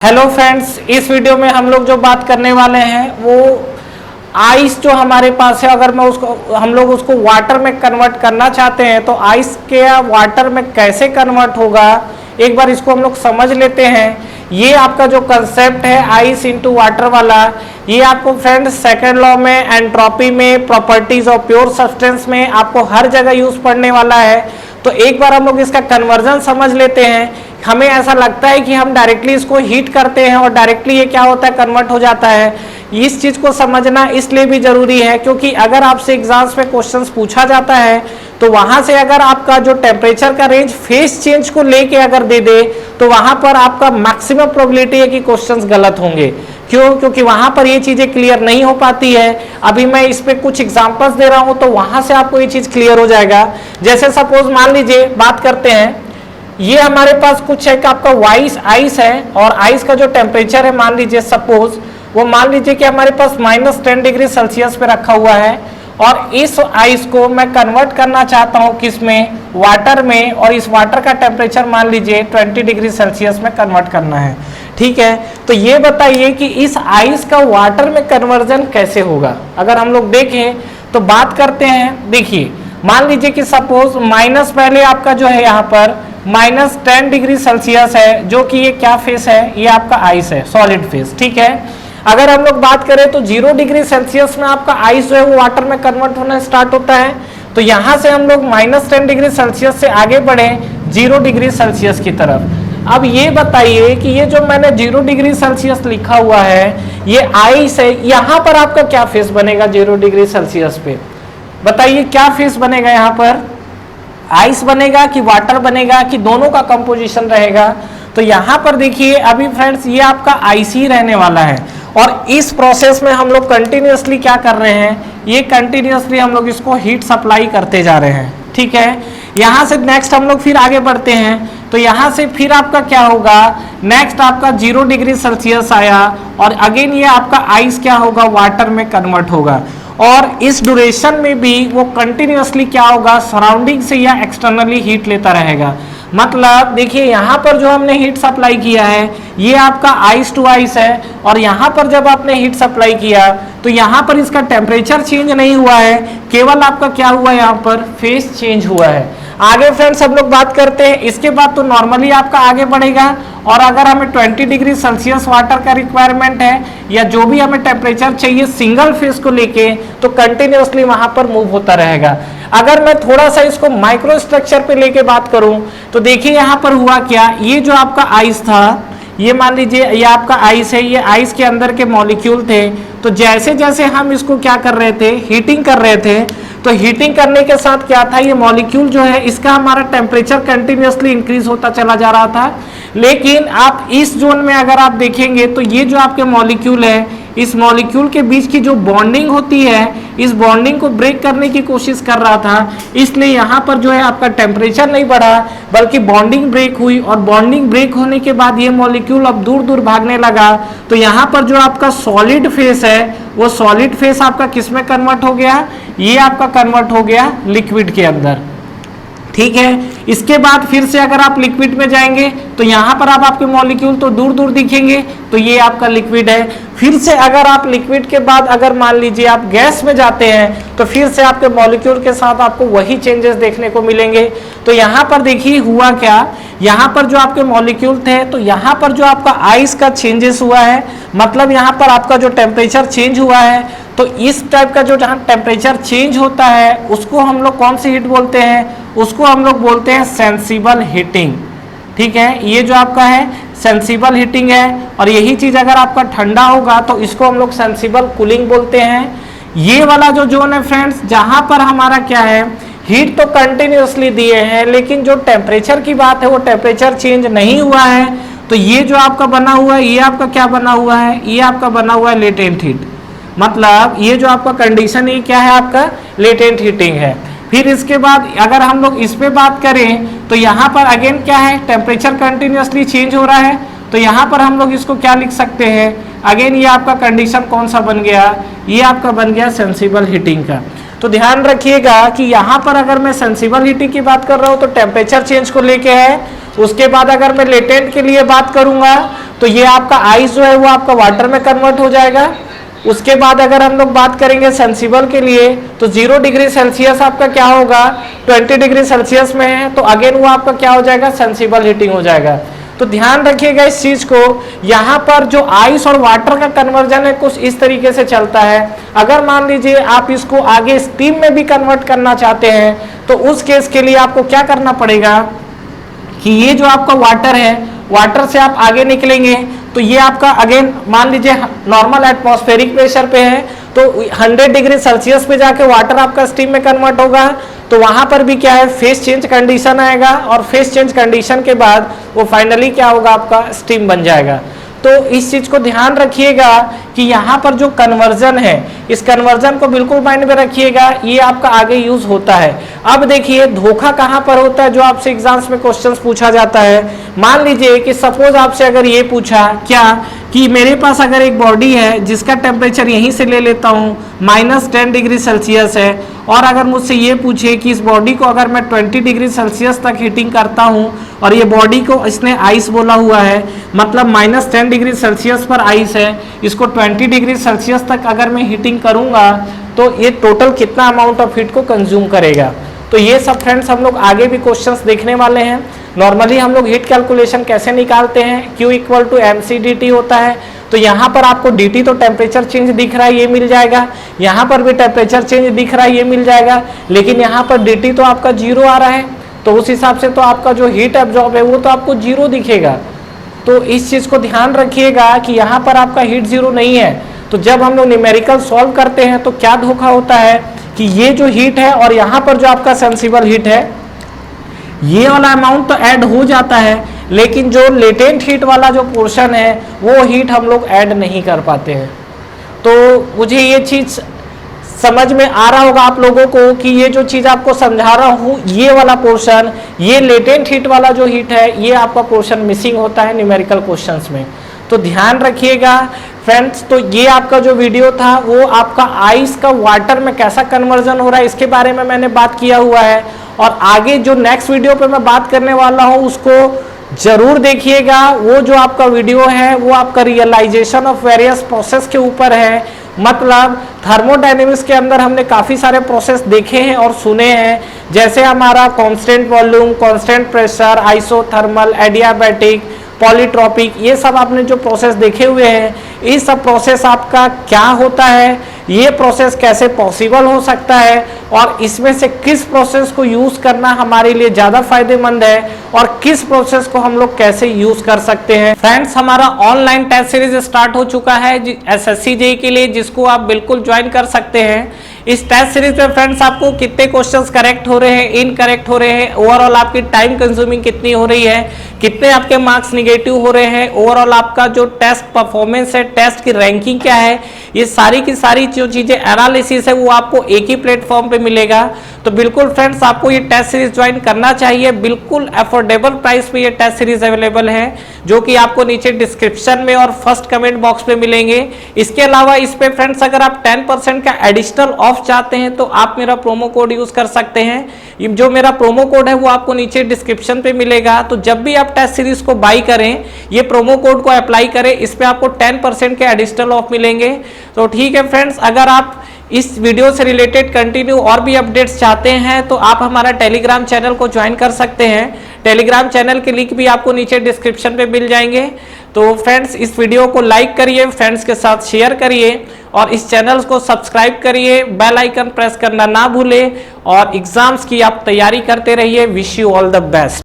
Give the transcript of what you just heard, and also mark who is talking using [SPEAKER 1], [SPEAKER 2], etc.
[SPEAKER 1] Hello friends, इस video में हम लोग जो बात करने वाले हैं वो आइस जो हमारे पास है, अगर मैं उसको हम लोग उसको वाटर में कन्वर्ट करना चाहते हैं तो आइस के वाटर में कैसे कन्वर्ट होगा, एक बार इसको हम लोग समझ लेते हैं। ये आपका जो कंसेप्ट है आइस इनटू वाटर वाला, ये आपको फ्रेंड्स सेकंड लॉ में, एंट्रोपी में, प्रॉपर्टीज ऑफ प्योर सब्सटेंस में आपको हर जगह यूज पड़ने वाला है। तो एक बार हम लोग इसका कन्वर्जन समझ लेते हैं। हमें ऐसा लगता है कि हम डायरेक्टली इसको हीट करते हैं और डायरेक्टली ये क्या होता है, कन्वर्ट हो जाता है। इस चीज को समझना इसलिए भी जरूरी है क्योंकि अगर आपसे एग्जाम्स में क्वेश्चंस पूछा जाता है तो वहां से अगर आपका जो टेम्परेचर का रेंज फेस चेंज को लेके अगर दे दे तो वहां पर आपका मैक्सिमम प्रोबेबिलिटी है कि क्वेश्चंस गलत होंगे। क्यों? क्योंकि वहां पर ये चीजें क्लियर नहीं हो पाती है। अभी मैं इस पे कुछ एग्जांपल्स दे रहा हूं तो वहां से आपको ये चीज क्लियर हो जाएगा। जैसे सपोज मान लीजिए, बात करते हैं, ये हमारे पास कुछ एक आपका आइस है और आइस का जो टेम्परेचर है, मान लीजिए सपोज वो मान लीजिए कि हमारे पास -10 डिग्री सेल्सियस पे रखा हुआ है और इस आइस को मैं कन्वर्ट करना चाहता हूं किस में, वाटर में, और इस वाटर का टेम्परेचर मान लीजिए 20 डिग्री सेल्सियस में कन्वर्ट करना है। ठीक है, तो ये बताइए कि इस आइस का वाटर में कन्वर्जन कैसे होगा। अगर हम लोग देखें तो बात करते हैं, देखिए मान लीजिए कि सपोज माइनस, पहले आपका जो है यहाँ पर -10 डिग्री सेल्सियस है, जो कि ये क्या फेस है, ये आपका आइस है, सॉलिड फेस। ठीक है, अगर हम लोग बात करें तो 0 डिग्री सेल्सियस में आपका आइस जो है वो वाटर में कन्वर्ट होना स्टार्ट होता है। तो यहां से हम लोग -10 डिग्री सेल्सियस से आगे बढ़े 0 डिग्री सेल्सियस की तरफ। अब ये बताइए कि ये जो मैंने 0 डिग्री सेल्सियस लिखा हुआ है ये आइस है, यहां पर आपका क्या फेस बनेगा 0 डिग्री सेल्सियस पे, बताइए क्या फेस बनेगा। यहाँ पर आइस बनेगा कि वाटर बनेगा कि दोनों का कंपोजिशन रहेगा। तो यहाँ पर देखिए अभी फ्रेंड्स ये आपका आइस ही रहने वाला है और इस प्रोसेस में हम लोग कंटिन्यूअसली क्या कर रहे हैं, ये कंटिन्यूअसली हम लोग इसको हीट सप्लाई करते जा रहे हैं। ठीक है, यहाँ से नेक्स्ट हम लोग फिर आगे बढ़ते हैं तो यहाँ से फिर आपका क्या होगा, नेक्स्ट आपका 0 डिग्री सेल्सियस आया और अगेन ये आपका आइस क्या होगा, वाटर में कन्वर्ट होगा। और इस ड्यूरेशन में भी वो कंटिन्यूअसली क्या होगा, सराउंडिंग से या एक्सटर्नली हीट लेता रहेगा। मतलब देखिए यहाँ पर जो हमने हीट सप्लाई किया है ये आपका आइस टू आइस है और यहाँ पर जब आपने हीट सप्लाई किया तो यहाँ पर इसका टेम्परेचर चेंज नहीं हुआ है, केवल आपका क्या हुआ है, यहाँ पर फेस चेंज हुआ है। आगे फ्रेंड्स हम लोग बात करते हैं, इसके बाद तो नॉर्मली आपका आगे बढ़ेगा और अगर हमें 20 डिग्री सेल्सियस वाटर का रिक्वायरमेंट है या जो भी हमें टेम्परेचर चाहिए सिंगल फेस को लेके, तो कंटिन्यूअसली वहां पर मूव होता रहेगा। अगर मैं थोड़ा सा इसको माइक्रो स्ट्रक्चर पे लेके बात करूं तो देखिए यहाँ पर हुआ क्या, ये जो आपका आइस था, ये मान लीजिए ये आपका आइस है, ये आइस के अंदर के मॉलिक्यूल थे। तो जैसे जैसे हम इसको क्या कर रहे थे, हीटिंग कर रहे थे, तो हीटिंग करने के साथ क्या था, ये मॉलिक्यूल जो है इसका हमारा टेम्परेचर कंटिन्यूअसली इंक्रीज होता चला जा रहा था। लेकिन आप इस जोन में अगर आप देखेंगे तो ये जो आपके मॉलिक्यूल है, इस मॉलिक्यूल के बीच की जो बॉन्डिंग होती है, इस बॉन्डिंग को ब्रेक करने की कोशिश कर रहा था, इसलिए यहाँ पर जो है आपका टेम्परेचर नहीं बढ़ा बल्कि बॉन्डिंग ब्रेक हुई और बॉन्डिंग ब्रेक होने के बाद ये मॉलिक्यूल अब दूर दूर भागने लगा। तो यहाँ पर जो आपका सॉलिड फेस है वो सॉलिड फेस आपका किस में कन्वर्ट हो गया, ये आपका कन्वर्ट हो गया लिक्विड के अंदर। ठीक है, इसके बाद फिर से अगर आप लिक्विड में जाएंगे तो यहाँ पर अब आपके मॉलिक्यूल तो दूर दूर दिखेंगे, तो ये आपका लिक्विड है। फिर से अगर आप लिक्विड के बाद अगर मान लीजिए आप गैस में जाते हैं तो फिर से आपके मॉलिक्यूल के साथ आपको वही चेंजेस देखने को मिलेंगे। तो यहाँ पर देखिए हुआ क्या, यहाँ पर जो आपके मॉलिक्यूल थे तो यहाँ पर जो आपका आइस का चेंजेस हुआ है, मतलब यहाँ पर आपका जो टेम्परेचर चेंज हुआ है, तो इस टाइप का जो जहाँ टेम्परेचर चेंज होता है उसको हम लोग कौन सी हीट बोलते हैं, उसको हम लोग बोलते हैं सेंसिबल हीटिंग। ठीक है, ये जो आपका है सेंसिबल हीटिंग है और यही चीज अगर आपका ठंडा होगा तो इसको हम लोग सेंसिबल कूलिंग बोलते हैं। ये वाला जो जोन है फ्रेंड्स, जहां पर हमारा क्या है, हीट तो कंटिन्यूअसली दिए हैं लेकिन जो टेम्परेचर की बात है वो टेम्परेचर चेंज नहीं हुआ है। तो ये जो आपका बना हुआ है, ये आपका क्या बना हुआ है, ये आपका बना हुआ है लेटेंट हीट। मतलब ये जो आपका कंडीशन है क्या है, आपका लेटेंट हीटिंग है। फिर इसके बाद अगर हम लोग इस पे बात करें तो यहाँ पर अगेन क्या है, टेम्परेचर कंटिन्यूअसली चेंज हो रहा है। तो यहाँ पर हम लोग इसको क्या लिख सकते हैं, अगेन ये आपका कंडीशन कौन सा बन गया, ये आपका बन गया सेंसिबल हीटिंग का। तो ध्यान रखिएगा कि यहाँ पर अगर मैं सेंसिबल हीटिंग की बात कर रहा हूँ तो टेम्परेचर चेंज को लेके है उसके बाद अगर मैं लेटेंट के लिए बात करूंगा तो ये आपका आइस जो है वो आपका वाटर में कन्वर्ट हो जाएगा। उसके बाद अगर हम लोग बात करेंगे सेंसिबल के लिए तो 0 डिग्री सेल्सियस आपका क्या होगा, 20 डिग्री सेल्सियस में है तो अगेन वो आपका क्या हो जाएगा, सेंसिबल हीटिंग हो जाएगा। तो ध्यान रखिएगा इस चीज को, यहाँ पर जो आइस और वाटर का कन्वर्जन है कुछ इस तरीके से चलता है। अगर मान लीजिए आप इसको आगे स्टीम में भी कन्वर्ट करना चाहते हैं तो उस केस के लिए आपको क्या करना पड़ेगा कि ये जो आपका वाटर है, वाटर से आप आगे निकलेंगे तो ये आपका अगेन मान लीजिए नॉर्मल एटमॉस्फेरिक प्रेशर पे है तो 100 डिग्री सेल्सियस पे जाके वाटर आपका स्टीम में कन्वर्ट होगा। तो वहां पर भी क्या है, फेस चेंज कंडीशन आएगा और फेस चेंज कंडीशन के बाद वो फाइनली क्या होगा, आपका स्टीम बन जाएगा। तो इस चीज को ध्यान रखिएगा कि यहाँ पर जो कन्वर्जन है, इस कन्वर्जन को बिल्कुल माइंड में रखिएगा, ये आपका आगे यूज होता है। अब देखिए धोखा कहाँ पर होता है, जो आपसे एग्जाम्स में क्वेश्चंस पूछा जाता है। मान लीजिए कि सपोज आपसे अगर ये पूछा क्या कि मेरे पास अगर एक बॉडी है जिसका टेम्परेचर यहीं से ले लेता हूँ -10 डिग्री सेल्सियस है, और अगर मुझसे ये पूछे कि इस बॉडी को अगर मैं 20 डिग्री सेल्सियस तक हीटिंग करता हूँ और ये बॉडी को इसने आइस बोला हुआ है, मतलब -10 डिग्री सेल्सियस पर आइस है, इसको 20 डिग्री सेल्सियस तक अगर मैं हीटिंग करूँगा तो ये टोटल कितना अमाउंट ऑफ हीट को कंज्यूम करेगा। तो ये सब फ्रेंड्स हम लोग आगे भी क्वेश्चंस देखने वाले हैं। नॉर्मली हम लोग हीट कैलकुलेशन कैसे निकालते हैं, Q = mc/dt होता है। तो यहाँ पर आपको dt तो टेम्परेचर चेंज दिख रहा है, ये मिल जाएगा, यहाँ पर भी टेम्परेचर चेंज दिख रहा है, ये मिल जाएगा, लेकिन यहाँ पर dt तो आपका 0 आ रहा है, तो उस हिसाब से तो आपका जो हीट एब्जॉर्ब है वो तो आपको 0 दिखेगा। तो इस चीज़ को ध्यान रखिएगा कि यहाँ पर आपका हीट 0 नहीं है। तो जब हम लोग न्यूमेरिकल सॉल्व करते हैं तो क्या धोखा होता है कि ये जो हीट है और यहाँ पर जो आपका सेंसिबल हीट है, ये वाला अमाउंट तो ऐड हो जाता है, लेकिन जो लेटेंट हीट वाला जो पोर्शन है वो हीट हम लोग ऐड नहीं कर पाते हैं। तो मुझे ये चीज़ समझ में आ रहा होगा आप लोगों को कि ये जो चीज़ आपको समझा रहा हूँ, ये वाला पोर्शन, ये लेटेंट हीट वाला जो हीट है, ये आपका पोर्शन मिसिंग होता है न्यूमेरिकल क्वेश्चंस में। तो ध्यान रखिएगा फ्रेंड्स। तो ये आपका जो वीडियो था वो आपका आइस का वाटर में कैसा कन्वर्जन हो रहा है इसके बारे में मैंने बात किया हुआ है, और आगे जो नेक्स्ट वीडियो पे मैं बात करने वाला हूँ उसको जरूर देखिएगा। वो जो आपका वीडियो है वो आपका रियलाइजेशन ऑफ वेरियस प्रोसेस के ऊपर है, मतलब थर्मोडायनेमिक्स के अंदर हमने काफ़ी सारे प्रोसेस देखे हैं और सुने हैं, जैसे हमारा constant volume, constant pressure, isothermal, adiabatic, polytropic, ये सब आपने जो प्रोसेस देखे हुए हैं, ये सब प्रोसेस आपका क्या होता है, ये प्रोसेस कैसे पॉसिबल हो सकता है, और इसमें से किस प्रोसेस को यूज करना हमारे लिए ज़्यादा फायदेमंद है और किस प्रोसेस को हम लोग कैसे यूज कर सकते हैं। फ्रेंड्स, हमारा ऑनलाइन टेस्ट सीरीज स्टार्ट हो चुका है SSC JEE के लिए, जिसको आप बिल्कुल ज्वाइन कर सकते हैं। इस टेस्ट सीरीज में फ्रेंड्स आपको कितने क्वेश्चंस करेक्ट हो रहे हैं, इनकरेक्ट हो रहे हैं, ओवरऑल आपकी टाइम कंज्यूमिंग कितनी हो रही है, कितने आपके मार्क्स निगेटिव हो रहे हैं, ओवरऑल आपका जो टेस्ट परफॉर्मेंस है, टेस्ट की रैंकिंग क्या है, ये सारी की सारी जो चीजें एनालिसिस है वो आपको एक ही प्लेटफॉर्म पे मिलेगा। तो बिल्कुल फ्रेंड्स आपको ये टेस्ट सीरीज ज्वाइन करना चाहिए। बिल्कुल अफोर्डेबल प्राइस पे ये टेस्ट सीरीज अवेलेबल है, जो कि आपको नीचे डिस्क्रिप्शन में और फर्स्ट कमेंट बॉक्स पे मिलेंगे। इसके अलावा इस पे फ्रेंड्स अगर आप 10% का एडिशनल ऑफ चाहते हैं तो आप मेरा प्रोमो कोड यूज कर सकते हैं। जो मेरा प्रोमो कोड है वो आपको नीचे डिस्क्रिप्शन पे मिलेगा। तो जब भी आप टेस्ट सीरीज को बाई करें, ये प्रोमो कोड को अप्लाई करें, इस पे आपको 10% के एडिशनल ऑफ मिलेंगे। तो ठीक है फ्रेंड्स, अगर आप इस वीडियो से रिलेटेड कंटिन्यू और भी अपडेट्स चाहते हैं तो आप हमारा टेलीग्राम चैनल को ज्वाइन कर सकते हैं। टेलीग्राम चैनल के लिंक भी आपको नीचे डिस्क्रिप्शन पे मिल जाएंगे। तो फ्रेंड्स, इस वीडियो को लाइक करिए, फ्रेंड्स के साथ शेयर करिए और इस चैनल को सब्सक्राइब करिए, बेल आइकन प्रेस करना ना भूलें और एग्जाम्स की आप तैयारी करते रहिए। Wish you all the best.